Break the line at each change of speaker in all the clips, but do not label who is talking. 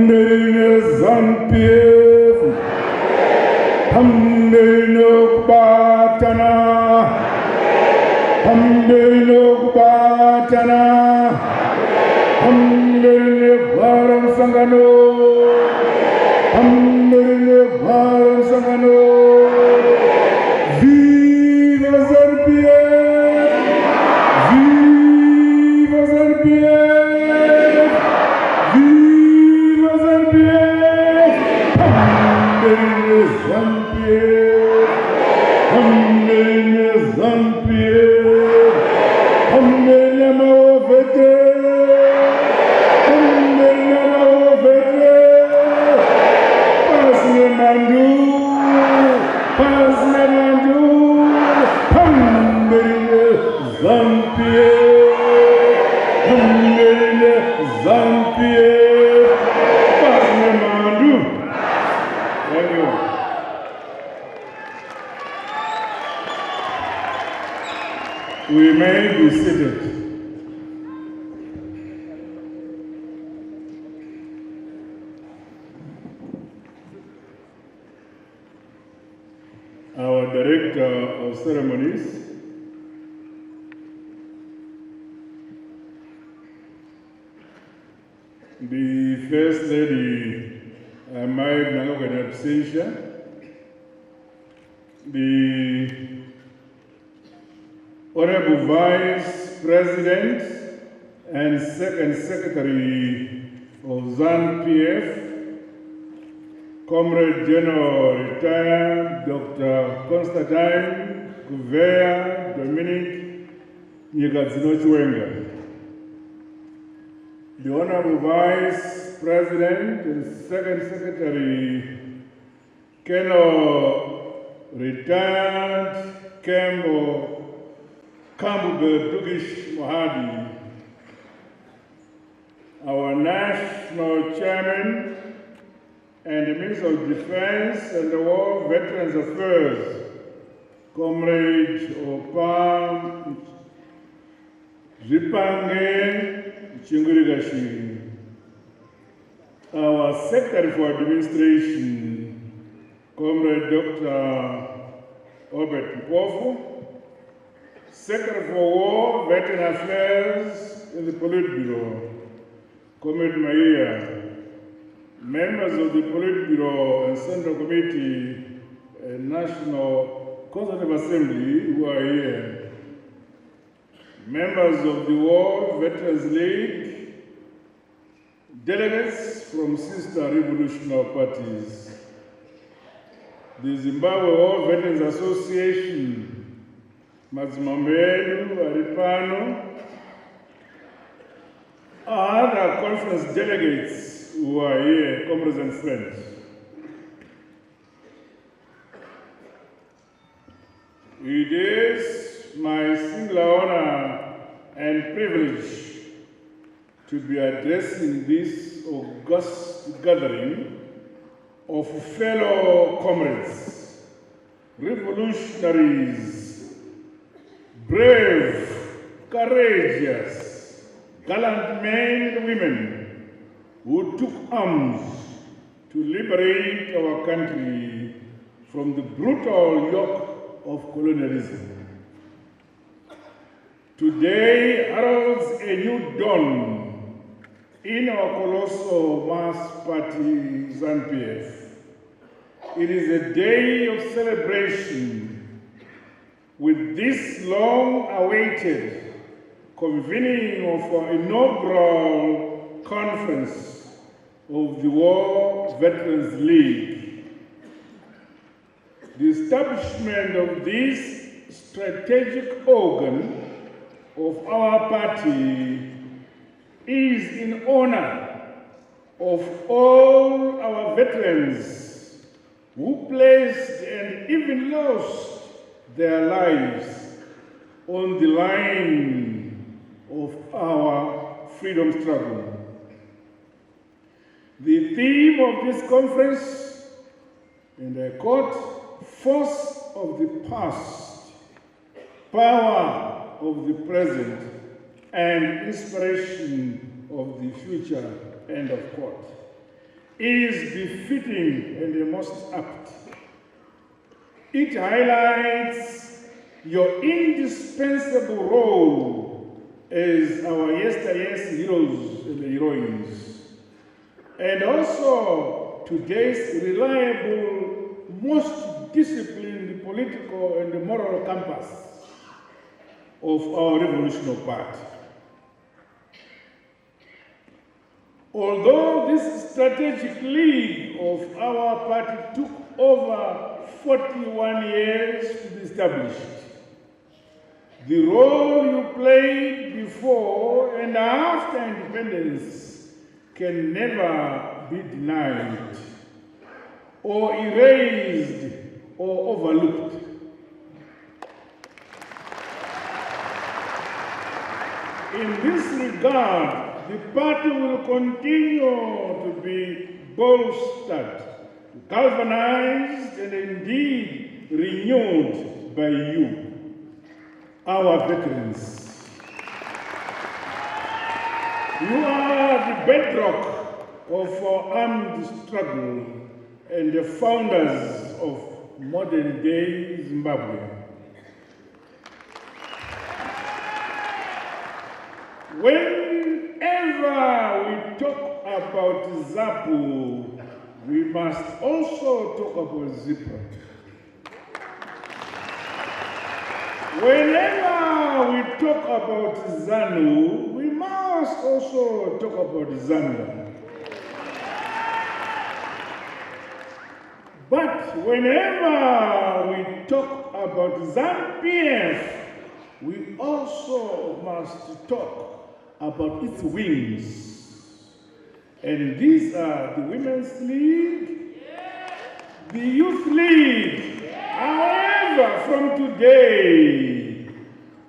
Hamdene Zampief, Hamdene Kubatana, Hamdene Kubatana, Hamdene Bharam Sangano, Hamdene Bharam Sangano, Viva Zampief, Viva Zampief, Viva Zampief, Hamdene Zampief, Hamdene Zampief, Hamdene Maovete, Hamdene Maovete, Pasne Mandu, Pasne Mandu, Hamdene Zampief, Hamdene Zampief, Pasne Mandu. Thank you. We may be seated. Our Director of Ceremonies, the First Lady, Amai Nangokan Absentia, the Honorable Vice President and Second Secretary of ZANU-PF, Comrade General Retired Dr. Constantine Gouveia Dominic Nyikadzinochwenga, the Honorable Vice President and Second Secretary, Colonel Retired Kambuga Dugish Mohadi, our National Chairman and the Minister of Defense and the War Veterans Affairs, Comrade Opam Zipange Chingurigashiri, our Secretary for Administration, Comrade Dr. Albert Mpofu, Secretary for War, Veteran Affairs in the Politburo, Comrade Maia, members of the Politburo and Central Committee and National Constitutive Assembly who are here, members of the War Veterans League, delegates from sister revolutionary parties, the Zimbabwe War Veterans Association, Mazimambelu, Aripano, other conference delegates who are here, comrades and friends. It is my singular honor and privilege to be addressing this august gathering of fellow comrades, revolutionaries, brave, courageous, gallant men and women who took arms to liberate our country from the brutal yoke of colonialism. Today heralds a new dawn in our colossal mass party, ZANU-PF. It is a day of celebration with this long-awaited convening of our inaugural conference of the War Veterans League. The establishment of this strategic organ of our party is in honor of all our veterans who placed and even lost their lives on the line of our freedom struggle. The theme of this conference, and I quote, "Force of the past, power of the present, and inspiration of the future," end of quote. is befitting and most apt. It highlights your indispensable role as our yesterday's heroes and heroines, and also today's reliable, most disciplined political and moral compass of our revolutionary party. Although this strategic lead of our party took over 41 years to be established, the role you played before and after independence can never be denied or erased or overlooked. In this regard, the party will continue to be bolstered, galvanized, and indeed renewed by you, our veterans. You are the bedrock of our armed struggle and the founders of modern-day Zimbabwe. Whenever we talk about ZAPU, we must also talk about Zipra. Whenever we talk about ZANU, we must also talk about ZANU. But whenever we talk about ZANU-PF, we also must talk about its wings. And these are the Women's League, the Youth League. However, from today,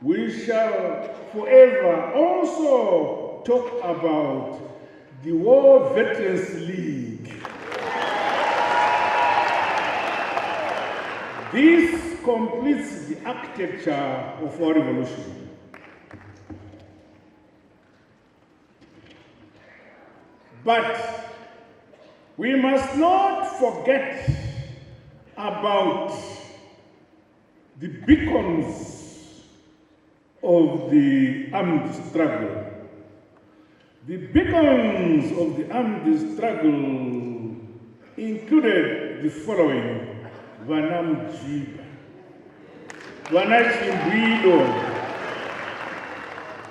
we shall forever also talk about the War Veterans League. This completes the architecture of our revolution. But we must not forget about the beacons of the armed struggle. The beacons of the armed struggle included the following: Vanamjiba, Vanachimbuilo,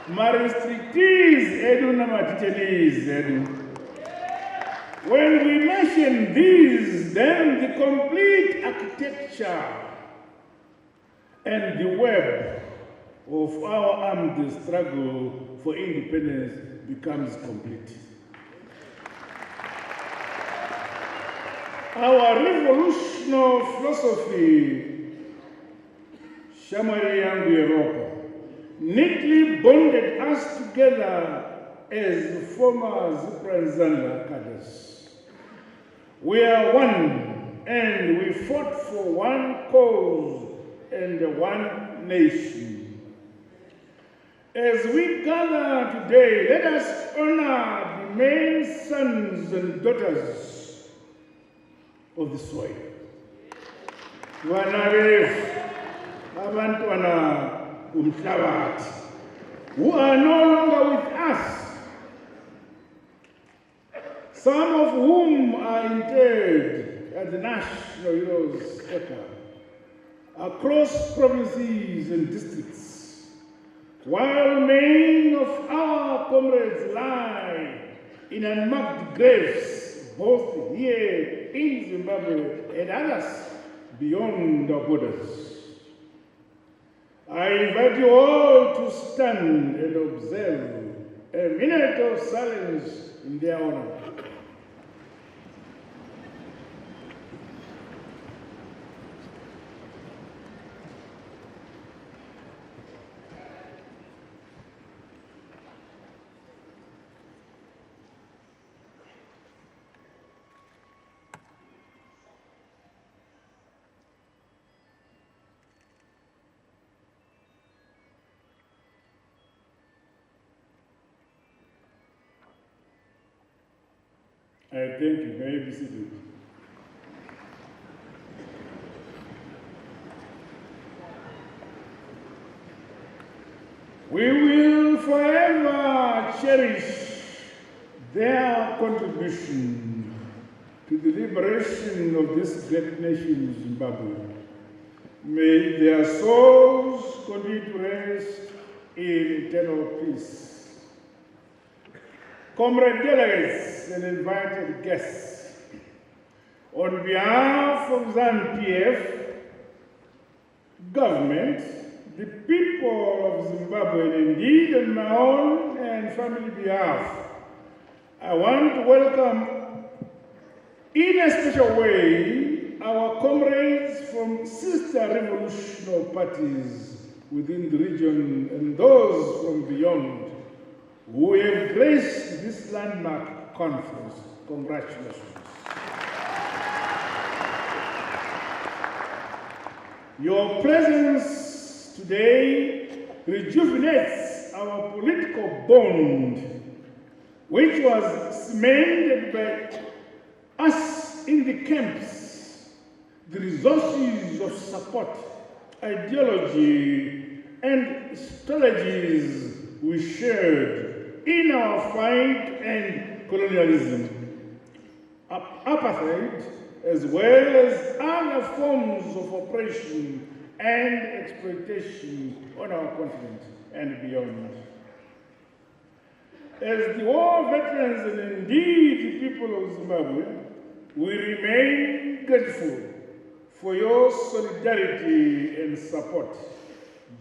Maristrictis edu namatitelis edu. When we mention these, then the complete architecture and the web of our armed struggle for independence becomes complete. Our revolutionary philosophy, Shamari Yangu Europa, neatly bonded us together as former Zipra and Zanda cadres. We are one, and we fought for one cause and one nation. As we gather today, let us honor the main sons and daughters of the soil. Abantwana umhlabathi, who are no longer with us, some of whom are interred at the National Heroes Acre across provinces and districts, while many of our comrades lie in unmarked graves, both here in Zimbabwe and others beyond our borders. I invite you all to stand and observe a minute of silence in their honor. I thank you. May you be seated. We will forever cherish their contribution to the liberation of this great nation, Zimbabwe. May their souls continue to rest in eternal peace. Comrade delegates and invited guests, on behalf of ZANU-PF, government, the people of Zimbabwe, and indeed on my own and family behalf, I want to welcome in a special way our comrades from sister revolutionary parties within the region and those from beyond who have graced this landmark conference. Congratulations. Your presence today rejuvenates our political bond, which was cemented by us in the camps, the resources of support, ideology, and strategies we shared in our fight and colonialism, apartheid, as well as other forms of oppression and exploitation on our continent and beyond. As the war veterans and indeed the people of Zimbabwe, we remain grateful for your solidarity and support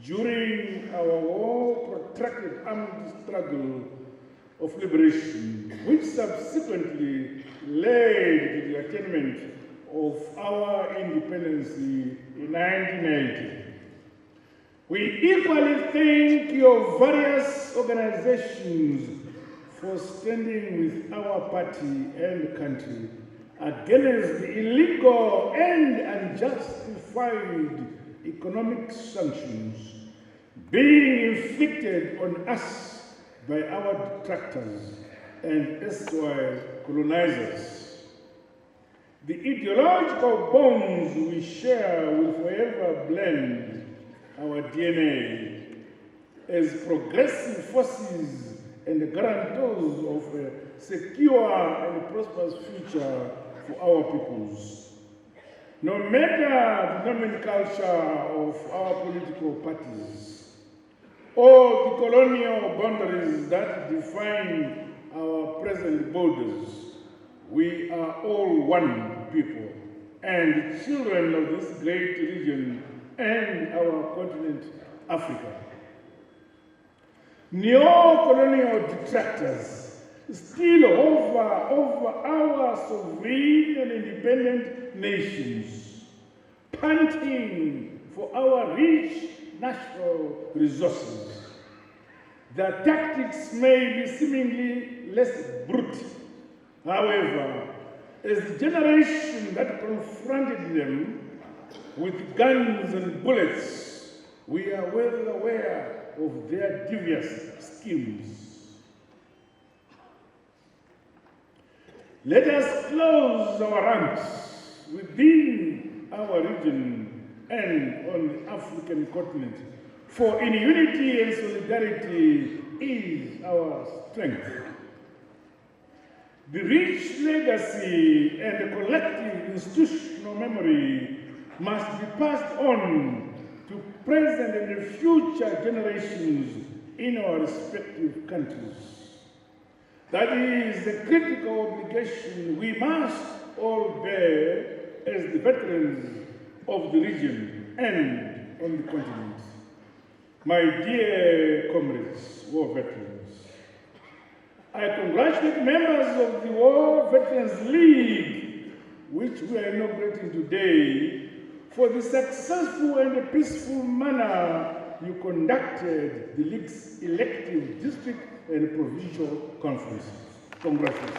during our war-protracted armed struggle of liberation, which subsequently led to the attainment of our independence in 1980. We equally thank your various organizations for standing with our party and country against the illegal and unjustified economic sanctions being inflicted on us by our detractors and erstwhile colonizers. The ideological bonds we share will forever blend our DNA as progressive forces and guarantors of a secure and prosperous future for our peoples. No matter the nomenclature of our political parties or the colonial boundaries that define our present borders, we are all one people and children of this great region and our continent, Africa. Neo-colonial detractors still over our sovereign and independent nations, panting for our rich natural resources. Their tactics may be seemingly less brute. However, as the generation that confronted them with guns and bullets, we are well aware of their devious schemes. Let us close our ranks within our region and on the African continent, for in unity and solidarity is our strength. The rich legacy and the collective institutional memory must be passed on to present and future generations in our respective countries. That is a critical obligation we must all bear as the veterans of the region and on the continent. My dear comrades, war veterans, I congratulate members of the War Veterans League, which we are inaugurating today, for the successful and peaceful manner you conducted the League's elective district and provincial conferences. Congratulations.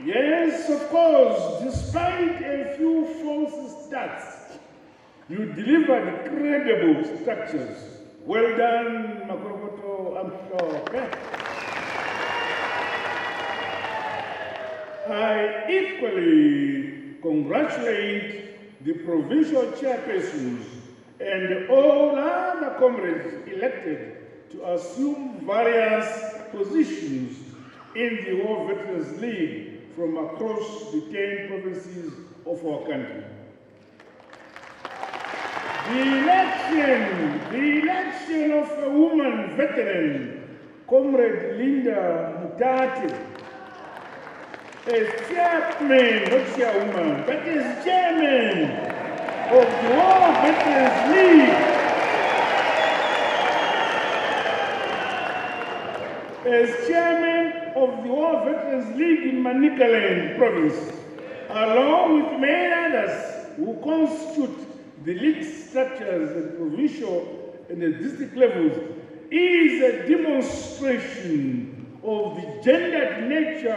Yes, of course, despite a few false starts, you delivered credible structures. Well done, Makorokoto, I'm sure. Okay? I equally congratulate the provincial chairpersons and all other comrades elected to assume various positions in the War Veterans League from across the 10 provinces of our country. The election of a woman veteran, Comrade Linda Mutate, as chairman, not chairwoman, but as chairman of the War Veterans League, as chairman of the War Veterans League in Manicaland province, along with many others who constitute the league structures at provincial and the district levels, is a demonstration of the gendered nature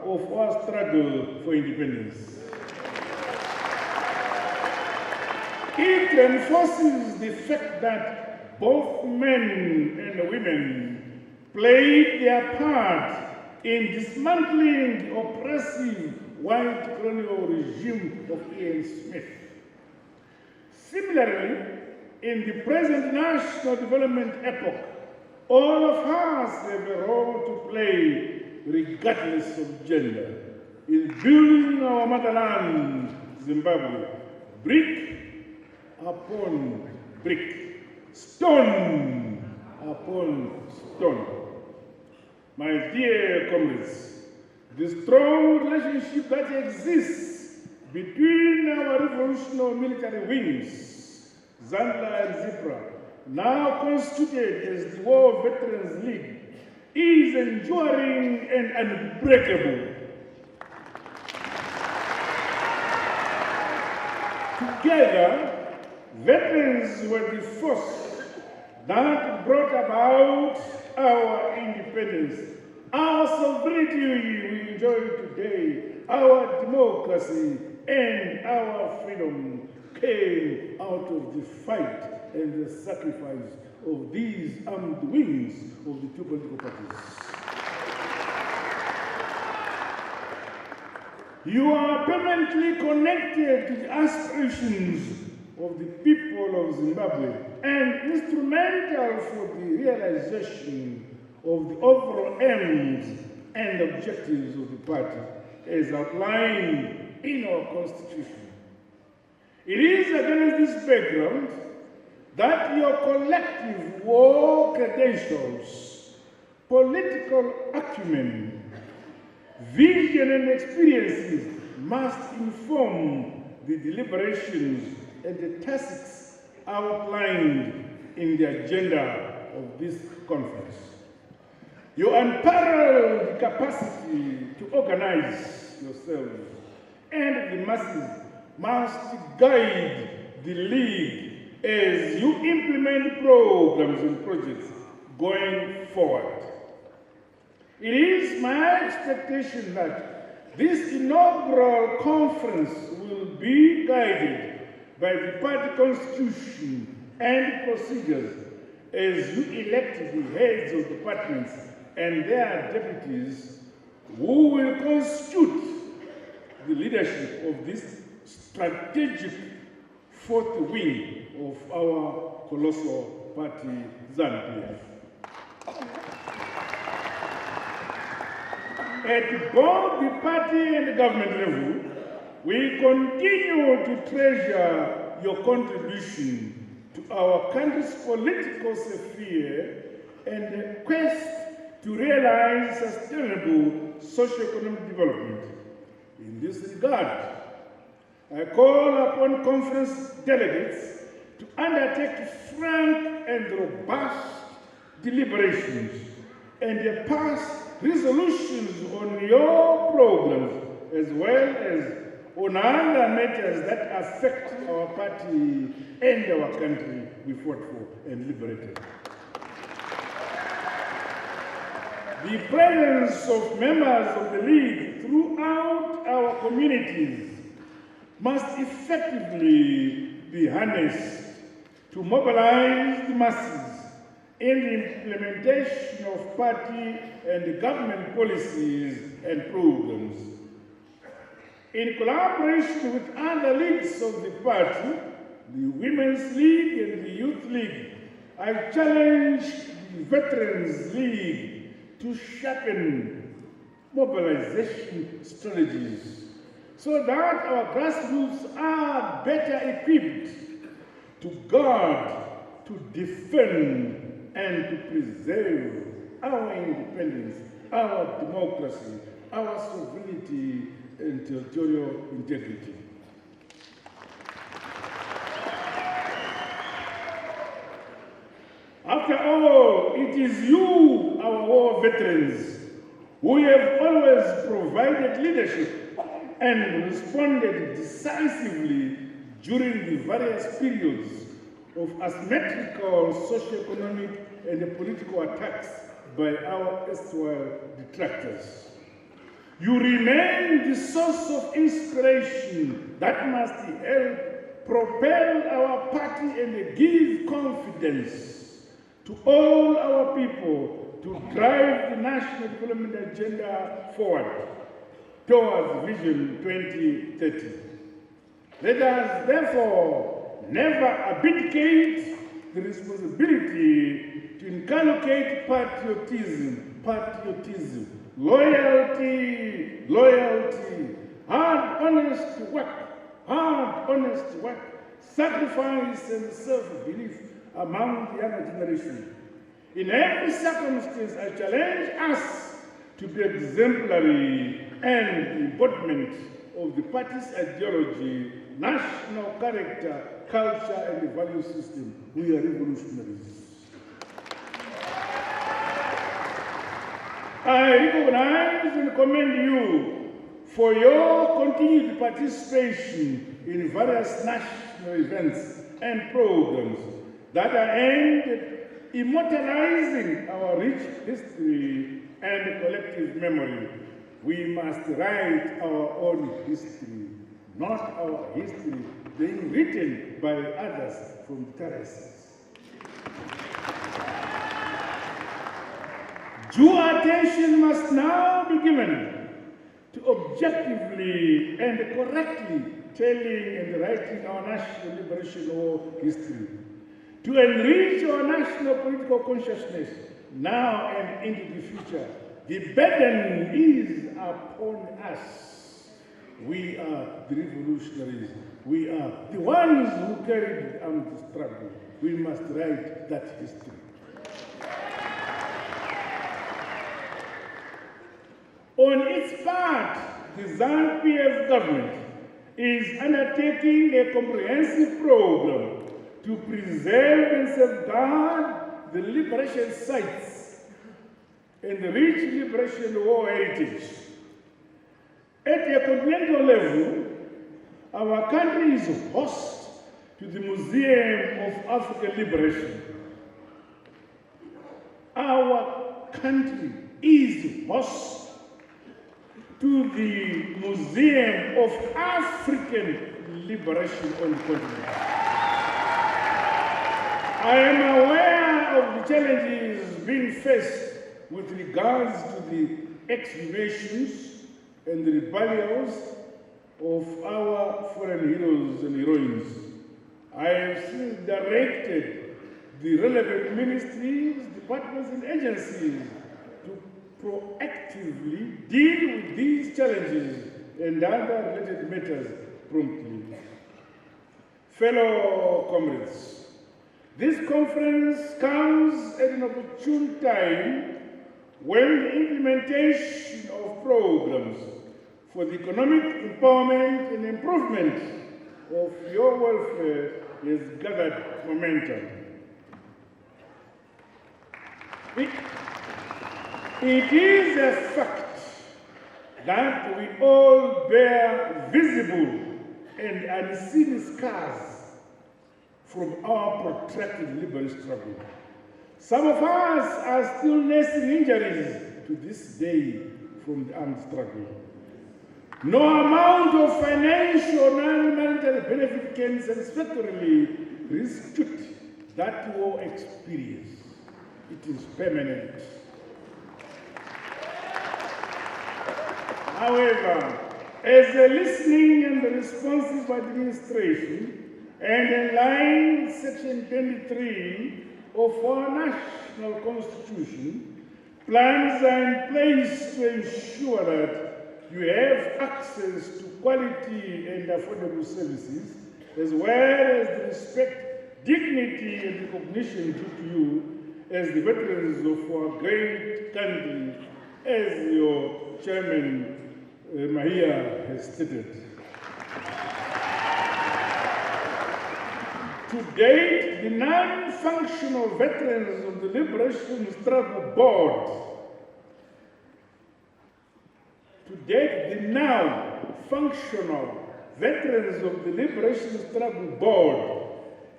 of our struggle for independence. It reinforces the fact that both men and women played their part in dismantling the oppressive white colonial regime of Ian Smith. Similarly, in the present national development epoch, all of us have a role to play, regardless of gender, in building our motherland, Zimbabwe, brick upon brick, stone upon stone. My dear comrades, the strong relationship that exists between our revolutionary military wings, Zandla and Zipra, now constituted as the War Veterans League, is enduring and unbreakable. Together, veterans were the force that brought about our independence, our sovereignty we enjoy today, our democracy, and our freedom came out of the fight and the sacrifice of these armed wings of the two political parties. You are permanently connected to the aspirations of the people of Zimbabwe and instrumental for the realization of the overall aims and objectives of the party as outlined in our Constitution. It is against this background that your collective war credentials, political acumen, vision and experiences must inform the deliberations and the tasks outlined in the agenda of this conference. Your unparalleled capacity to organize yourselves and the masses must guide the League as you implement programs and projects going forward. It is my expectation that this inaugural conference will be guided by the party constitution and procedures as you elect the heads of departments and their deputies who will constitute the leadership of this strategic fourth wing of our colossal party, ZANU-PF. At both the party and the government level, we continue to treasure your contribution to our country's political sphere and the quest to realize sustainable socio-economic development. In this regard, I call upon conference delegates to undertake frank and robust deliberations and pass resolutions on your programs as well as on other matters that affect our party and our country we fought for and liberated. The presence of members of the League throughout our communities must effectively be harnessed to mobilize the masses in the implementation of party and government policies and programs. In collaboration with other leagues of the party, the Women's League and the Youth League, I challenged the Veterans League to sharpen mobilization strategies so that our grassroots are better equipped to guard, to defend, and to preserve our independence, our democracy, our sovereignty, and territorial integrity. After all, it is you, our war veterans, who have always provided leadership and responded decisively during the various periods of asymmetrical socio-economic and political attacks by our erstwhile detractors. You remain the source of inspiration that must help propel our party and give confidence to all our people to drive the national development agenda forward towards Vision 2030. Let us therefore never abdicate the responsibility to inculcate patriotism, loyalty, hard, honest work, sacrifice and self-belief among the younger generation. In every circumstance, I challenge us to be exemplary and the embodiment of the party's ideology, national character, culture, and the value system. We are revolutionaries. I recognize and commend you for your continued participation in various national events and programs that are aimed at immortalizing our rich history and collective memory. We must write our own history, not our history being written by others from the terraces. Due attention must now be given to objectively and correctly telling and writing our national liberation war history, to enrich our national political consciousness now and into the future. The burden is upon us. We are the revolutionaries. We are the ones who carried the armed struggle. We must write that history. On its part, the ZANU-PF government is undertaking a comprehensive program to preserve and safeguard the liberation sites and the rich liberation war heritage. At a continental level, our country is host to the Museum of African Liberation. Our country is host to the Museum of African Liberation on the continent. I am aware of the challenges being faced with regards to the exhumations and the rebellions of our foreign heroes and heroines. I have since directed the relevant ministries, departments, and agencies to proactively deal with these challenges and other related matters promptly. Fellow comrades, this conference comes at an opportune time when the implementation of programs for the economic empowerment and improvement of your welfare has gathered momentum. It is a fact that we all bear visible and unseen scars from our protracted liberation struggle. Some of us are still nursing injuries to this day from the armed struggle. No amount of financial or non-monetary benefit can satisfactorily restitute that war experience. It is permanent. However, As a listening and responsive administration, and in line with Section 23 of our national constitution, plans are in place to ensure that you have access to quality and affordable services, as well as the respect, dignity, and recognition due to you as the veterans of our great country, as your chairman, Mahia, has stated. To date, the non-functional veterans of the Liberation Struggle Board, veterans of the Liberation Struggle Board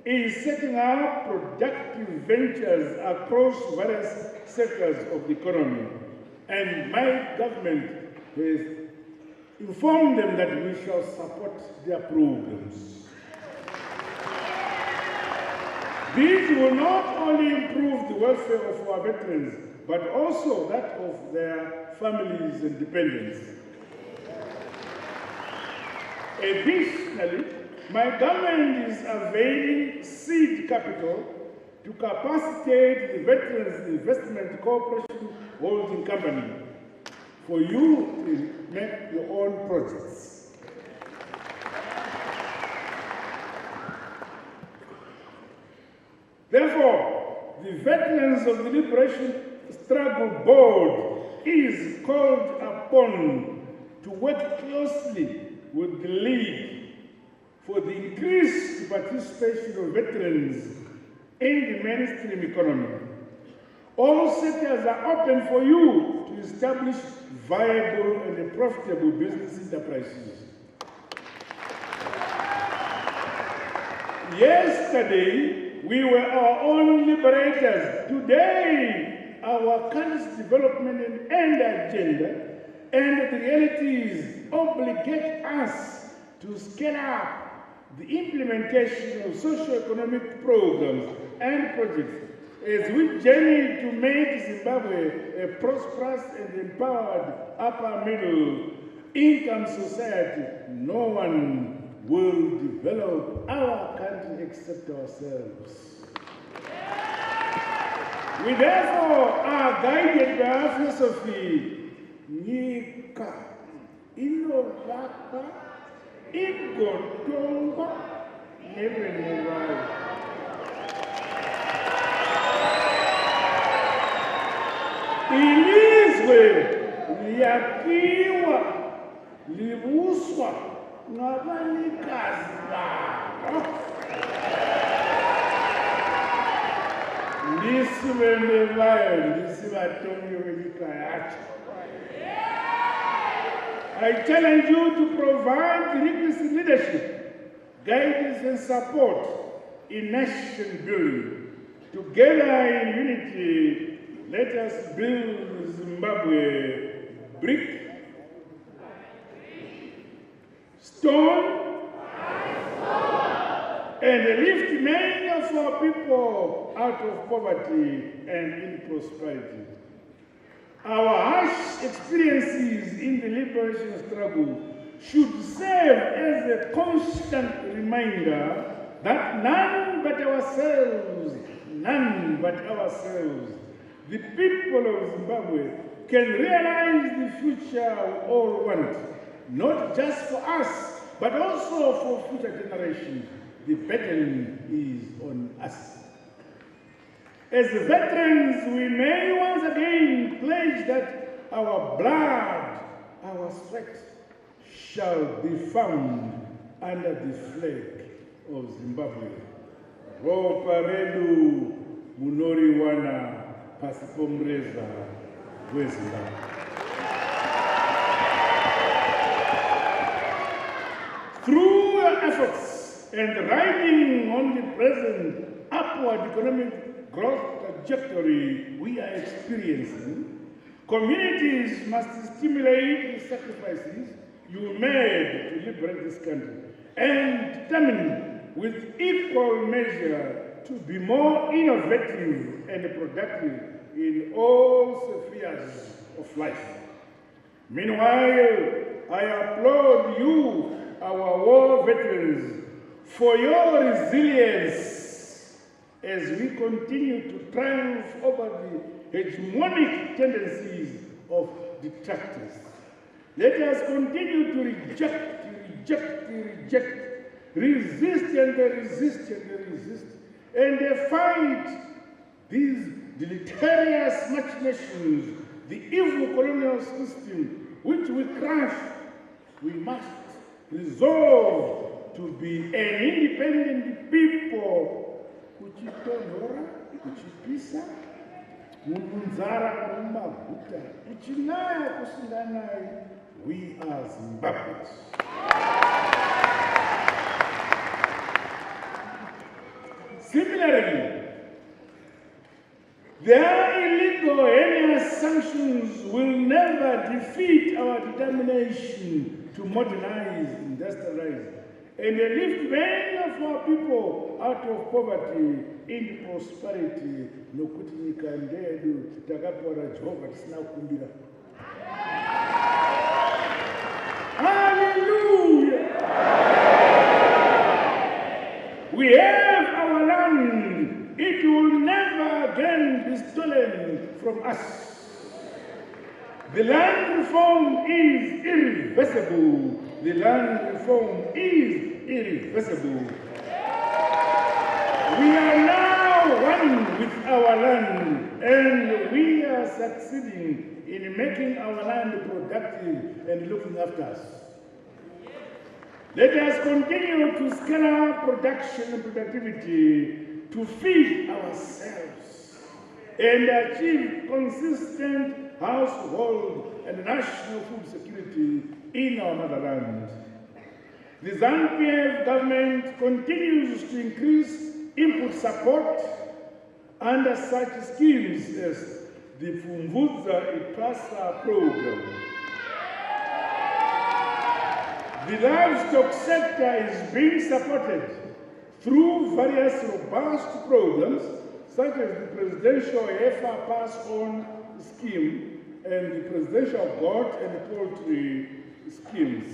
is setting up productive ventures across various sectors of the economy, and my government has informed them that we shall support their programs. These will not only improve the welfare of our veterans, but also that of their families and dependents. Additionally, my government is availing seed capital to capacitate the Veterans Investment Corporation Holding Company for you to make your own projects. Therefore, the Veterans of the Liberation Struggle Board is called upon to work closely with the League for the increased participation of veterans in the mainstream economy. All sectors are open for you to establish viable and profitable business enterprises. Yesterday, we were our own liberators. Today, our country's development and agenda and the realities obligate us to scale up the implementation of socio-economic programs and projects as we journey to make Zimbabwe a prosperous and empowered upper middle income society. No one will develop our country except ourselves. We therefore are guided by our philosophy, Nika Inovaka Igotonga Nebenewai. Ilizwe liyakiwa libuswa ngabanikazi babo. Ndisibendevayo ndisibatonge welikayacho. I challenge you to provide the requisite leadership, guidance and support in nation building. Together in unity, let us build Zimbabwe brick, stone, and lift many of our people out of poverty and prosperity. Our harsh experiences in the liberation struggle should serve as a constant reminder that none but ourselves, the people of Zimbabwe, can realize the future we all want, not just for us, but also for future generations. The burden is on us. As veterans, we may once again pledge that our blood, our sweat, shall be found under the flag of Zimbabwe. Ropa redu munoriwana pasipomreza weZimbabwe. Through your efforts and riding on the present upward economic growth trajectory we are experiencing, communities must stimulate the sacrifices you made to liberate this country and determine with equal measure to be more innovative and productive in all spheres of life. Meanwhile, I applaud you, our war veterans, for your resilience as we continue to triumph over the hegemonic tendencies of detractors. Let us continue to reject, resist and fight these deleterious machinations, the evil colonial system which we crush. We must resolve to be an independent people. Kuchitonhora, kuchipisa, munzara mumaguta, ichinaya kusinganai, we are Zimbabweans. Similarly, their illegal heinous sanctions will never defeat our determination to modernize, industrialize, and lift many of our people out of poverty into prosperity. Nokuti nyika ndedu takapora Jehovah tisina kukumbira. Hallelujah! We have our land. It will never again be stolen from us. The land reform is irreversible. The land reform is irreversible. We are now one with our land, and we are succeeding in making our land productive and looking after us. Let us continue to scale up production and productivity to feed ourselves and achieve consistent household and national food security in our motherland. The ZANU-PF government continues to increase input support under such schemes as the Pfumvudza IPASA program. The livestock sector is being supported through various robust programs such as the Presidential Heifer Pass-On Scheme and the Presidential Goat and Poultry Schemes.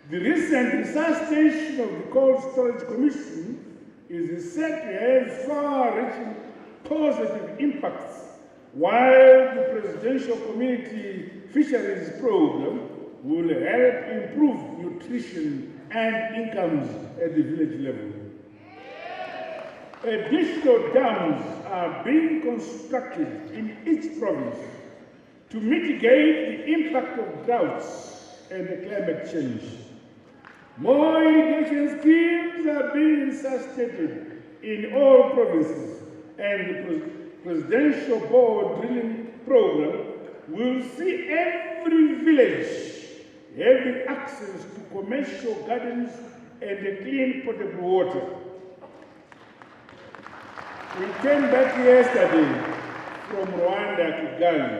The recent resuscitation of the Cold Storage Commission is said to have far-reaching positive impacts, while the Presidential Community Fisheries Program will help improve nutrition and incomes at the village level. Additional dams are being constructed in each province to mitigate the impact of droughts and climate change. More irrigation schemes are being resuscitated in all provinces, and the Presidential Board Drilling Program will see every village having access to commercial gardens and clean potable water. We came back yesterday from Rwanda to Ghana,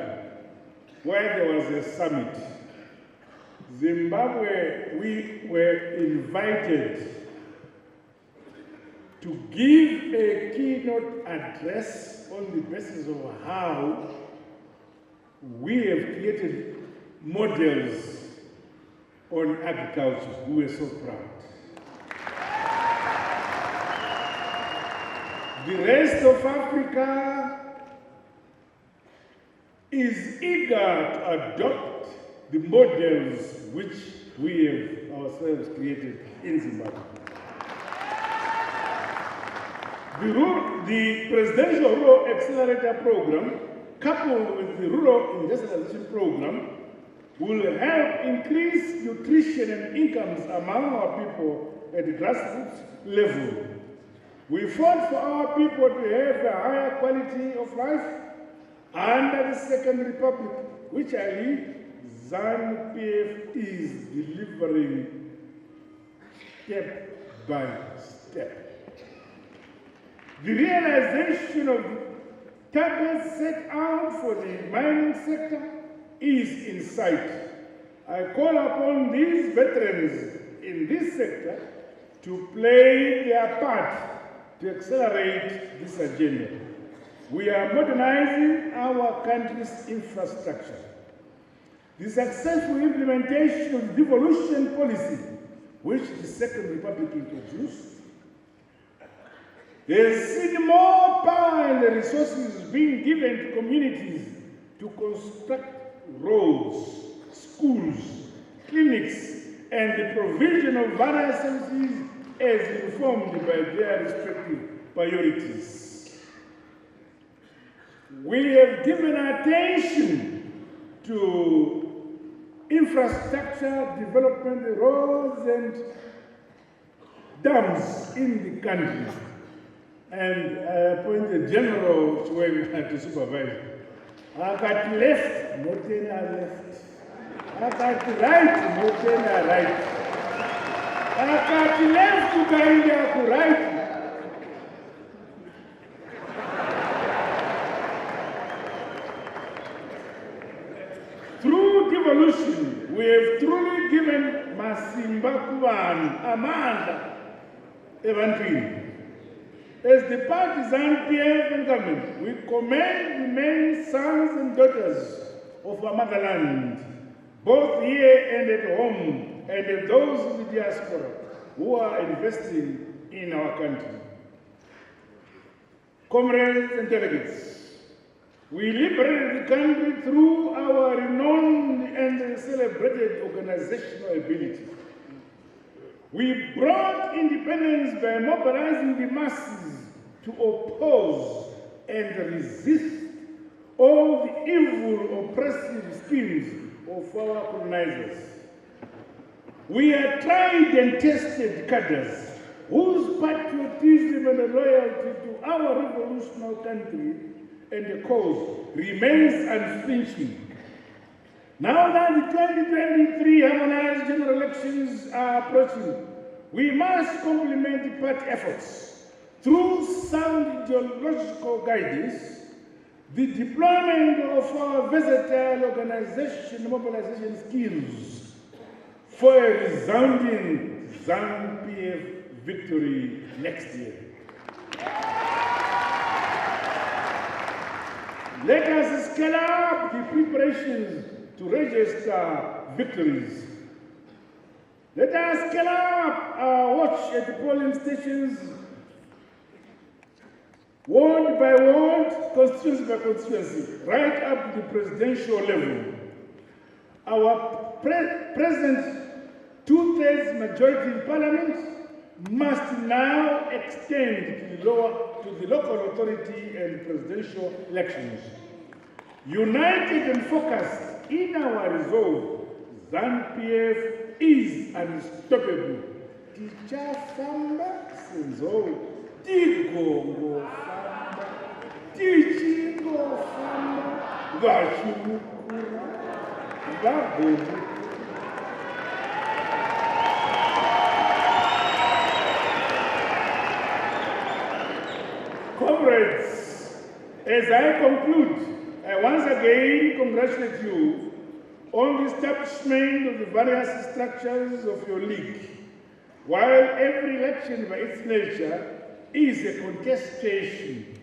where there was a summit. Zimbabwe, we were invited to give a keynote address on the basis of how we have created models on agriculture. We were so proud. The rest of Africa is eager to adopt the models which we have ourselves created in Zimbabwe. The Presidential Rural Accelerator Program, coupled with the Rural Industrialization Program, will help increase nutrition and incomes among our people at the grassroots level. We fought for our people to have a higher quality of life under the Second Republic, which I lead. ZANU-PF is delivering step by step. The realization of the targets set out for the mining sector is in sight. I call upon these veterans in this sector to play their part to accelerate this agenda. We are modernizing our country's infrastructure. The successful implementation of the devolution policy, which the Second Republic introduced, has seen more power and resources being given to communities to construct roads, schools, clinics, and the provision of various services as informed by their respective priorities. We have given attention to infrastructure development, roads and dams in the country, and appointed General to supervise. I got left, Motena left. I got right, Motena right. I got left to Kaindia right. Through devolution, we have truly given Zimbabwean Amanda Evantini. As the partisan PF and government, we commend the many sons and daughters of our motherland, both here and at home, and those in the diaspora who are investing in our country. Comrades and delegates, we liberated the country through our renowned and celebrated organizational ability. We brought independence by mobilizing the masses to oppose and resist all the evil, oppressive schemes of our colonizers. We are tried and tested cadres whose patriotism and loyalty to our revolutionary country and the cause remains unflinching. Now that the 2023 harmonized general elections are approaching, we must complement the party efforts through sound ideological guidance, the deployment of our versatile mobilization skills for a resounding ZANU-PF victory next year. Let us scale up the preparations to register victories. Let us scale up our watch at the polling stations, ward by ward, constituency by constituency, right up to the presidential level. Our present two-thirds majority in parliament must now extend to the local authority and presidential elections. United and focused in our resolve, ZANU-PF is unstoppable. Tichafamba senzo, tigongo famba, tichingo famba, vashimukura, vagogo. Comrades, as I conclude, I once again congratulate you on the establishment of the various structures of your league. While every election by its nature is a contestation,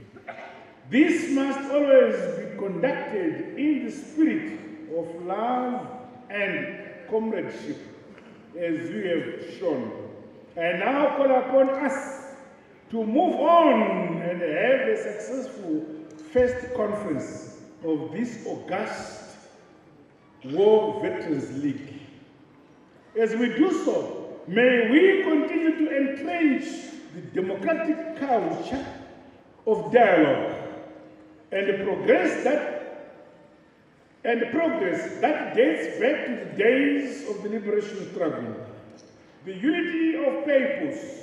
this must always be conducted in the spirit of love and comradeship, as you have shown. I now call upon us to move on and have a successful first conference of this august War Veterans League. As we do so, may we continue to entrench the democratic culture of dialogue and progress that dates back to the days of the liberation struggle. The unity of purpose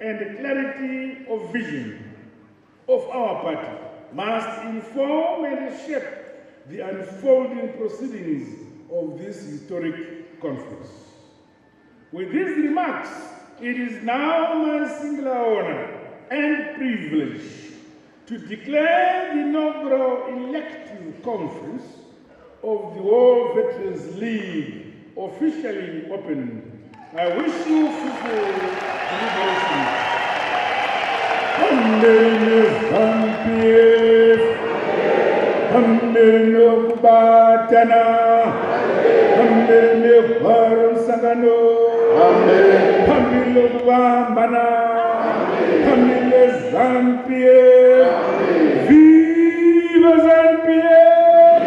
and the clarity of vision of our party must inform and shape the unfolding proceedings of this historic conference. With these remarks, it is now my singular honor and privilege to declare the inaugural elective conference of the War Veterans League officially open. I wish you fruitful liberation. nokubatana, hambeni nehwaro nsangano, hambeni nokubambana, hambeni neZANU-PF, viva ZANU-PF,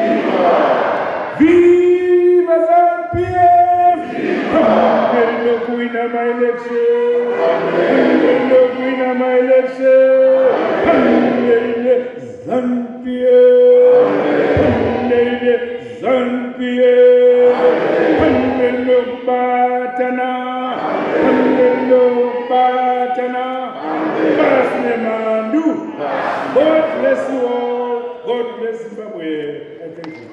viva ZANU-PF, hambeni nokuwina ma-election, hambeni nokuwina ma-election, hambeni neZANU-PF, hambeni ZANU-PF, hambeni nokubatana, hambeni nokubatana, Basne Mandu. God bless you all. God bless Zimbabwe. I thank you.